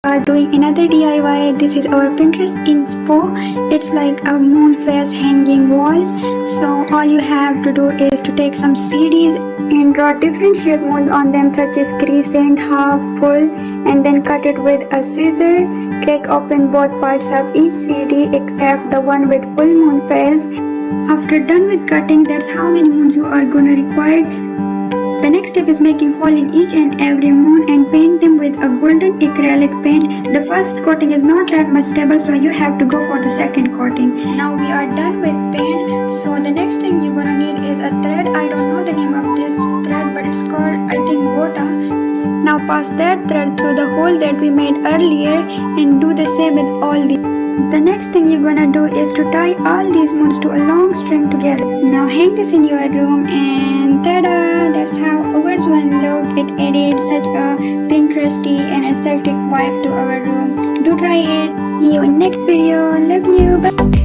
are doing another DIY. This is our Pinterest inspo. It's like a moon phase hanging wall. So all you have to do is to take some CDs and draw different shaped moons on them, such as crescent, half, full, and then cut it with a scissor. Crack open both parts of each CD except the one with full moon phase. After done with cutting, that's how many moons you are gonna require. The next step is making hole in each and every moon and paint them with a golden acrylic paint. The first coating is not that much stable, so you have to go for the second coating. Now we are done with paint, so the next thing you're gonna need is a thread. I don't know the name of this thread, but it's called, I think, Gota. Now pass that thread through the hole that we made earlier and do the same with all these. The next thing you're gonna do is to tie all these moons to a long string together. Now hang this in your room and ta-da! That's how ours will look. It added such a Pinteresty and aesthetic vibe to our room. Do try it. See you in next video. Love you. Bye.